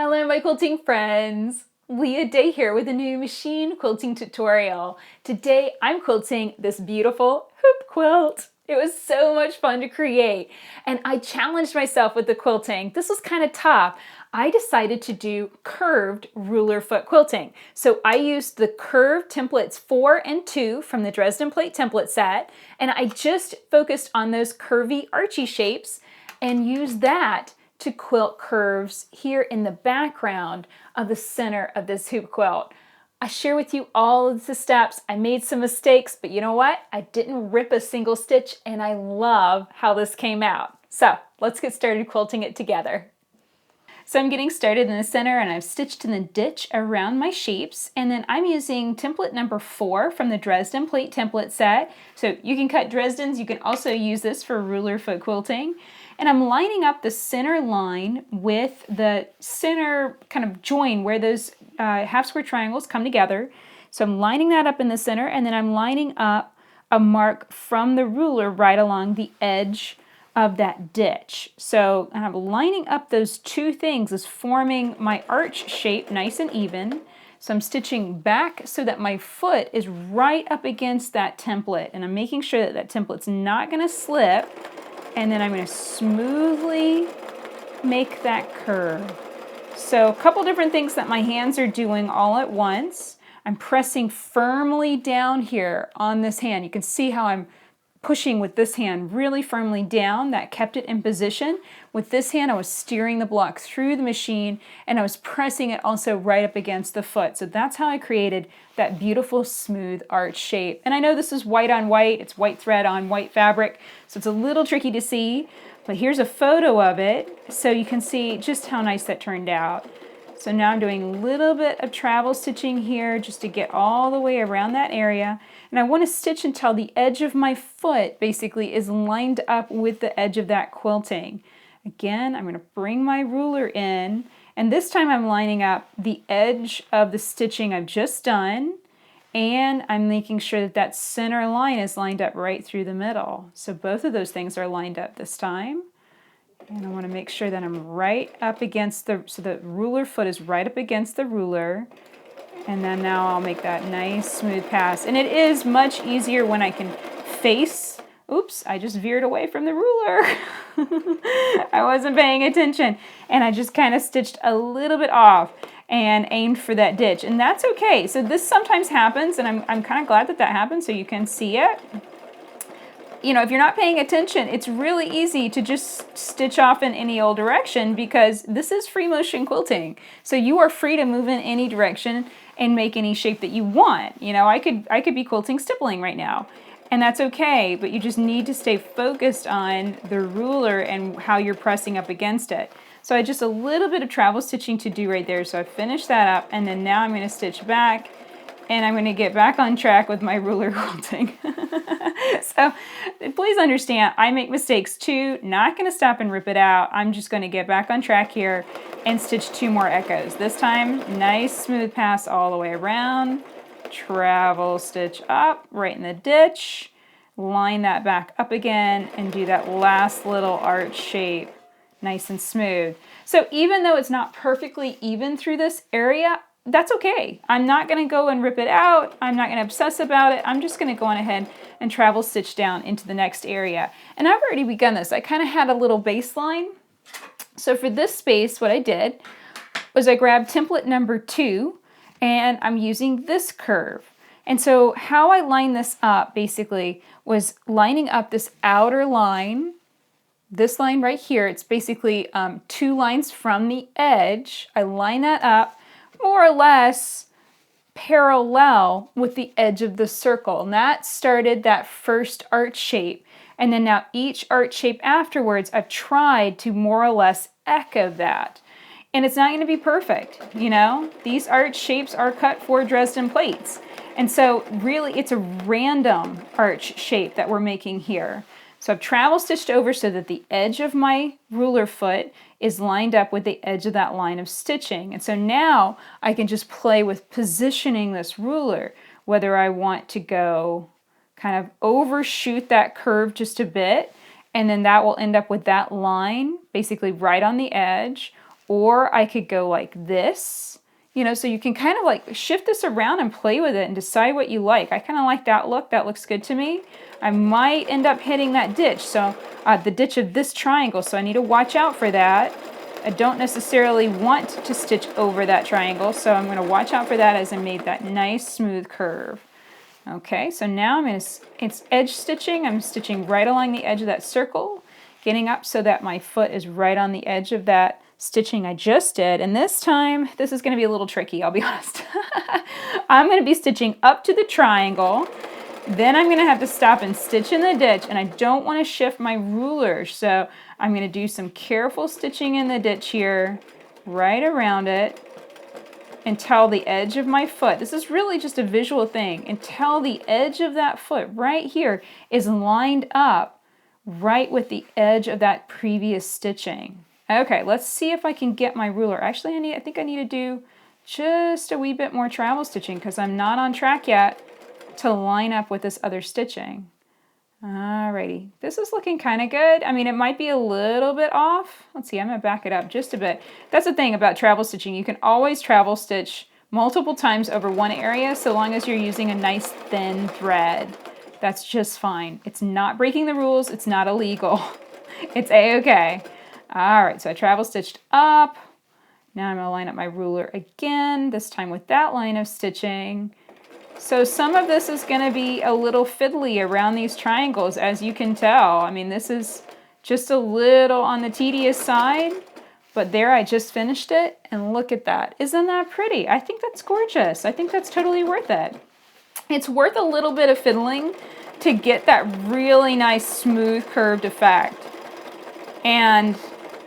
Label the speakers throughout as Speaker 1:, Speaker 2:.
Speaker 1: Hello my quilting friends! Leah Day here with a new machine quilting tutorial. Today I'm quilting this beautiful hoop quilt. It was so much fun to create and I challenged myself with the quilting. This was kind of tough. I decided to do curved ruler foot quilting. So I used the curved templates 4 and 2 from the Dresden plate template set, and I just focused on those curvy archy shapes and used that to quilt curves here in the background of the center of this hoop quilt. I share with you all of the steps. I made some mistakes, but you know what? I didn't rip a single stitch and I love how this came out. So let's get started quilting it together. So I'm getting started in the center and I've stitched in the ditch around my shapes, and then I'm using template number 4 from the Dresden plate template set. So you can cut Dresdens, you can also use this for ruler foot quilting. And I'm lining up the center line with the center kind of join where those half square triangles come together. So I'm lining that up in the center, and then I'm lining up a mark from the ruler right along the edge of that ditch. So I'm lining up those two things as forming my arch shape nice and even. So I'm stitching back so that my foot is right up against that template, and I'm making sure that that template's not going to slip, and then I'm going to smoothly make that curve. So a couple different things that my hands are doing all at once. I'm pressing firmly down here on this hand. You can see how I'm pushing with this hand really firmly down. That kept it in position. With this hand I was steering the block through the machine, and I was pressing it also right up against the foot. So that's how I created that beautiful smooth arch shape. And I know this is white on white, it's white thread on white fabric, so it's a little tricky to see, but here's a photo of it so you can see just how nice that turned out. So now I'm doing a little bit of travel stitching here just to get all the way around that area. And I want to stitch until the edge of my foot basically is lined up with the edge of that quilting. Again, I'm going to bring my ruler in, and this time I'm lining up the edge of the stitching I've just done, and I'm making sure that that center line is lined up right through the middle. So both of those things are lined up this time. And I want to make sure that I'm right up against so the ruler foot is right up against the ruler. And then now I'll make that nice smooth pass. And it is much easier when I can face, oops, I just veered away from the ruler. I wasn't paying attention. And I just kind of stitched a little bit off and aimed for that ditch. And that's okay. So this sometimes happens, and I'm kind of glad that that happened so you can see it. You know, if you're not paying attention, it's really easy to just stitch off in any old direction because this is free motion quilting. So you are free to move in any direction and make any shape that you want. You know, I could be quilting stippling right now, and that's okay, but you just need to stay focused on the ruler and how you're pressing up against it. So I just a little bit of travel stitching to do right there. So I finished that up, and then now I'm going to stitch back, and I'm going to get back on track with my ruler quilting. So please understand, I make mistakes too. Not going to stop and rip it out. I'm just going to get back on track here and stitch 2 more echoes. This time, nice smooth pass all the way around. Travel stitch up right in the ditch. Line that back up again and do that last little arch shape. Nice and smooth. So even though it's not perfectly even through this area, that's okay. I'm not going to go and rip it out. I'm not going to obsess about it. I'm just going to go on ahead and travel stitch down into the next area. And I've already begun this. I kind of had a little baseline. So for this space, what I did was I grabbed template number 2, and I'm using this curve. And so how I line this up basically was lining up this outer line, this line right here. It's basically 2 lines from the edge. I line that up more or less parallel with the edge of the circle. And that started that first arch shape. And then now each arch shape afterwards, I've tried to more or less echo that. And it's not going to be perfect, you know? These arch shapes are cut for Dresden plates. And so really it's a random arch shape that we're making here. So I've travel stitched over so that the edge of my ruler foot is lined up with the edge of that line of stitching. And so now I can just play with positioning this ruler, whether I want to go kind of overshoot that curve just a bit, and then that will end up with that line basically right on the edge, or I could go like this, you know, so you can kind of like shift this around and play with it and decide what you like. I kind of like that look. That looks good to me. I might end up hitting that ditch, so the ditch of this triangle, so I need to watch out for that. I don't necessarily want to stitch over that triangle, so I'm going to watch out for that as I made that nice smooth curve. Okay, so now it's edge stitching. I'm stitching right along the edge of that circle, getting up so that my foot is right on the edge of that stitching I just did. And this time, this is going to be a little tricky, I'll be honest. I'm going to be stitching up to the triangle. Then I'm going to have to stop and stitch in the ditch, and I don't want to shift my ruler, so I'm going to do some careful stitching in the ditch here, right around it, until the edge of my foot, this is really just a visual thing, until the edge of that foot right here is lined up right with the edge of that previous stitching. Okay, let's see if I can get my ruler. Actually, I think I need to do just a wee bit more travel stitching because I'm not on track yet to line up with this other stitching. Alrighty, this is looking kind of good. I mean, it might be a little bit off. Let's see, I'm gonna back it up just a bit. That's the thing about travel stitching. You can always travel stitch multiple times over one area so long as you're using a nice thin thread. That's just fine. It's not breaking the rules. It's not illegal. It's a-okay. Alright, so I travel stitched up. Now I'm gonna line up my ruler again, this time with that line of stitching. So some of this is going to be a little fiddly around these triangles, as you can tell. I mean, this is just a little on the tedious side, but there I just finished it, and look at that. Isn't that pretty? I think that's gorgeous. I think that's totally worth it. It's worth a little bit of fiddling to get that really nice smooth curved effect. And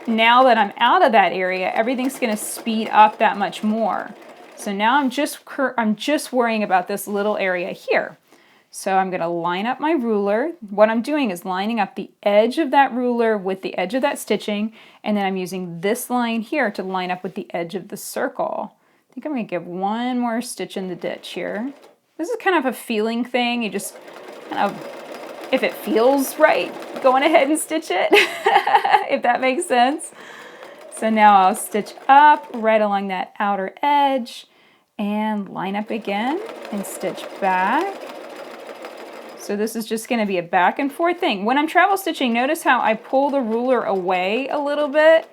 Speaker 1: now that I'm out of that area, everything's going to speed up that much more. So now I'm just worrying about this little area here. So I'm going to line up my ruler. What I'm doing is lining up the edge of that ruler with the edge of that stitching, and then I'm using this line here to line up with the edge of the circle. I think I'm going to give one more stitch in the ditch here. This is kind of a feeling thing. You just kind of, if it feels right, go on ahead and stitch it, if that makes sense. So now I'll stitch up right along that outer edge and line up again and stitch back. So this is just going to be a back and forth thing. When I'm travel stitching, notice how I pull the ruler away a little bit,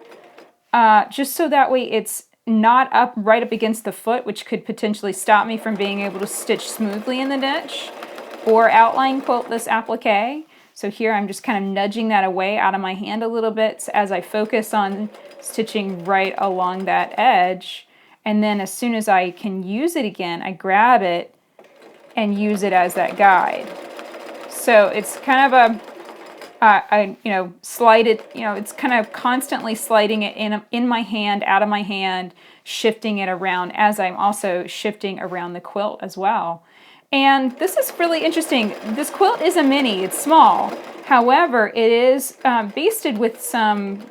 Speaker 1: just so that way it's not up right up against the foot, which could potentially stop me from being able to stitch smoothly in the ditch or outline quilt this applique. So here I'm just kind of nudging that away out of my hand a little bit as I focus on stitching right along that edge. And then as soon as I can use it again, I grab it and use it as that guide. So it's kind of a, slide it, it's kind of constantly sliding it in my hand, out of my hand, shifting it around as I'm also shifting around the quilt as well. And this is really interesting. This quilt is a mini, it's small. However, it is basted with some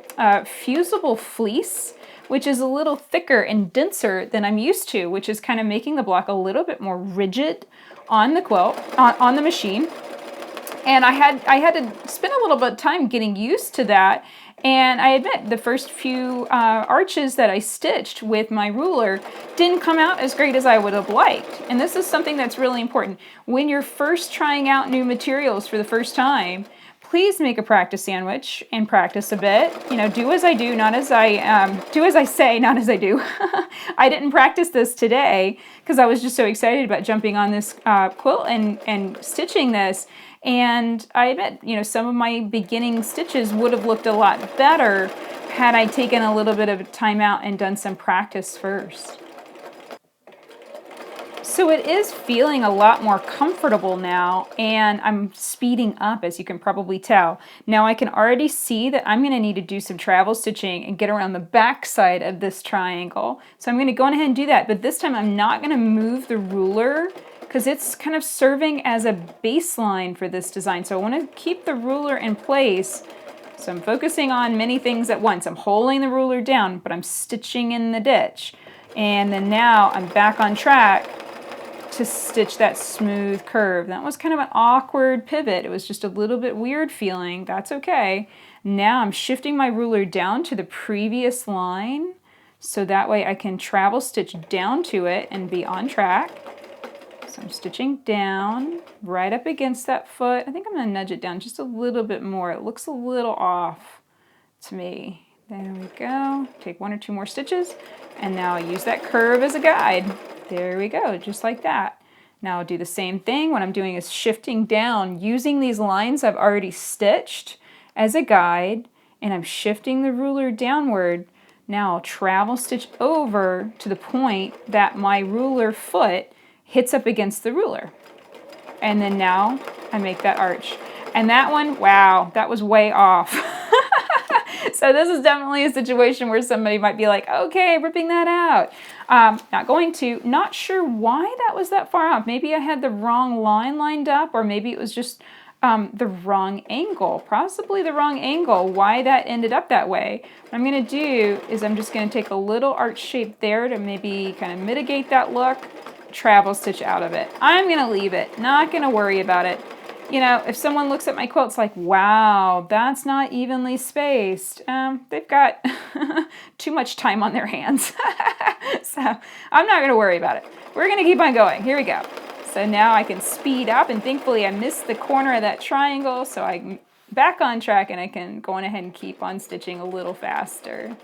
Speaker 1: fusible fleece, which is a little thicker and denser than I'm used to, which is kind of making the block a little bit more rigid on the quilt, on the machine. And I had to spend a little bit of time getting used to that. And I admit, the first few arches that I stitched with my ruler didn't come out as great as I would have liked. And this is something that's really important. When you're first trying out new materials for the first time, please make a practice sandwich and practice a bit. Do as I do, not as do as I say, not as I do. I didn't practice this today because I was just so excited about jumping on this quilt and stitching this. And I admit, some of my beginning stitches would have looked a lot better had I taken a little bit of time out and done some practice first. So it is feeling a lot more comfortable now, and I'm speeding up, as you can probably tell. Now I can already see that I'm going to need to do some travel stitching and get around the back side of this triangle. So I'm going to go ahead and do that, but this time I'm not going to move the ruler because it's kind of serving as a baseline for this design. So I want to keep the ruler in place. So I'm focusing on many things at once. I'm holding the ruler down, but I'm stitching in the ditch. And then now I'm back on track to stitch that smooth curve. That was kind of an awkward pivot. It was just a little bit weird feeling. That's okay. Now I'm shifting my ruler down to the previous line. so that way I can travel stitch down to it and be on track. So I'm stitching down right up against that foot. I think I'm going to nudge it down just a little bit more. It looks a little off to me. There we go. Take 1 or 2 more stitches, and now I use that curve as a guide. There we go, just like that. Now I'll do the same thing. What I'm doing is shifting down, using these lines I've already stitched as a guide, and I'm shifting the ruler downward. Now I'll travel stitch over to the point that my ruler foot hits up against the ruler. And then now I make that arch. And that one, wow, that was way off. So this is definitely a situation where somebody might be like, okay, ripping that out. Not going to, not sure why that was that far off. Maybe I had the wrong line lined up, or maybe it was just the wrong angle, possibly the wrong angle, why that ended up that way. What I'm going to do is I'm just going to take a little arch shape there to maybe kind of mitigate that look, travel stitch out of it. I'm going to leave it, not going to worry about it. You know, if someone looks at my quilt, it's like, wow, that's not evenly spaced. They've got too much time on their hands. So I'm not going to worry about it. We're going to keep on going. Here we go. So now I can speed up, and thankfully I missed the corner of that triangle, so I'm back on track and I can go on ahead and keep on stitching a little faster.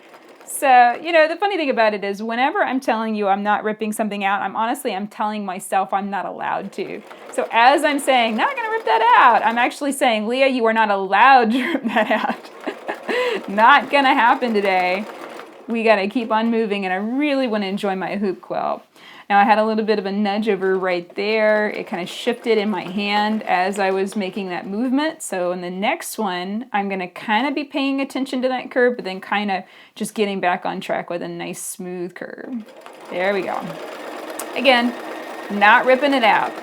Speaker 1: So, you know, the funny thing about it is whenever I'm telling you I'm not ripping something out, I'm telling myself I'm not allowed to. So as I'm saying, not going to rip that out, I'm actually saying, Leah, you are not allowed to rip that out. Not going to happen today. We got to keep on moving, and I really want to enjoy my hoop quilt. Now I had a little bit of a nudge over right there. It kind of shifted in my hand as I was making that movement. So in the next one, I'm going to kind of be paying attention to that curve, but then kind of just getting back on track with a nice smooth curve. There we go. Again, not ripping it out.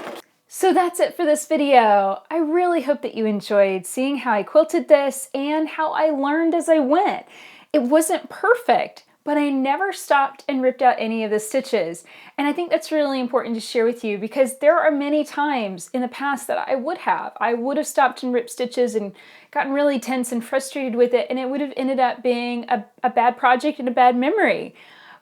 Speaker 1: So that's it for this video. I really hope that you enjoyed seeing how I quilted this and how I learned as I went. It wasn't perfect, but I never stopped and ripped out any of the stitches. And I think that's really important to share with you, because there are many times in the past that I would have stopped and ripped stitches and gotten really tense and frustrated with it, and it would have ended up being a bad project and a bad memory.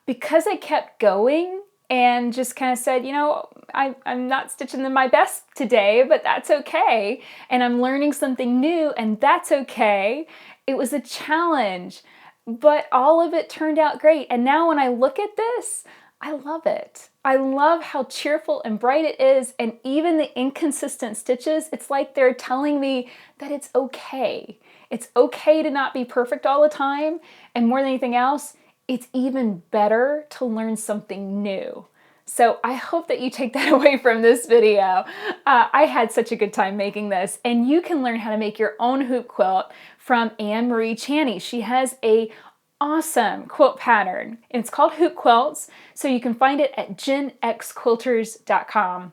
Speaker 1: Because I kept going and just kind of said, you know, I'm not stitching them my best today, but that's okay. And I'm learning something new, and that's okay. It was a challenge. But all of it turned out great. And now when I look at this, I love it. I love how cheerful and bright it is. And even the inconsistent stitches, it's like they're telling me that it's okay. It's okay to not be perfect all the time. And more than anything else, it's even better to learn something new. So I hope that you take that away from this video. I had such a good time making this, and you can learn how to make your own hoop quilt from Anne Marie Chaney. She has a awesome quilt pattern, and it's called Hoop Quilts, so you can find it at genxquilters.com.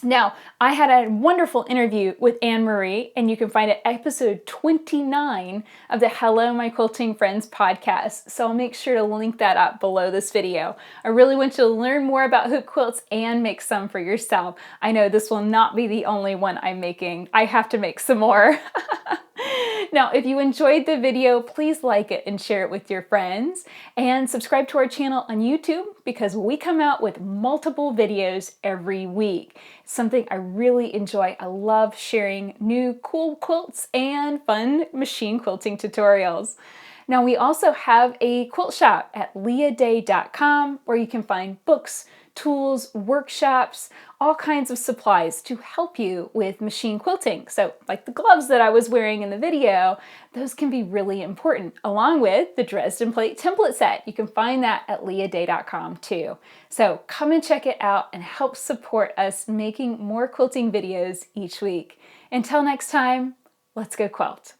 Speaker 1: Now, I had a wonderful interview with Anne Marie, and you can find it episode 29 of the Hello My Quilting Friends podcast. So I'll make sure to link that up below this video. I really want you to learn more about hoop quilts and make some for yourself. I know this will not be the only one I'm making. I have to make some more. Now, if you enjoyed the video, please like it and share it with your friends, and subscribe to our channel on YouTube, because we come out with multiple videos every week. It's something I really enjoy. I love sharing new cool quilts and fun machine quilting tutorials. Now, we also have a quilt shop at leahday.com where you can find books, tools, workshops, all kinds of supplies to help you with machine quilting. So like the gloves that I was wearing in the video, those can be really important, along with the Dresden plate template set. You can find that at leahday.com too. So come and check it out and help support us making more quilting videos each week. Until next time, let's go quilt.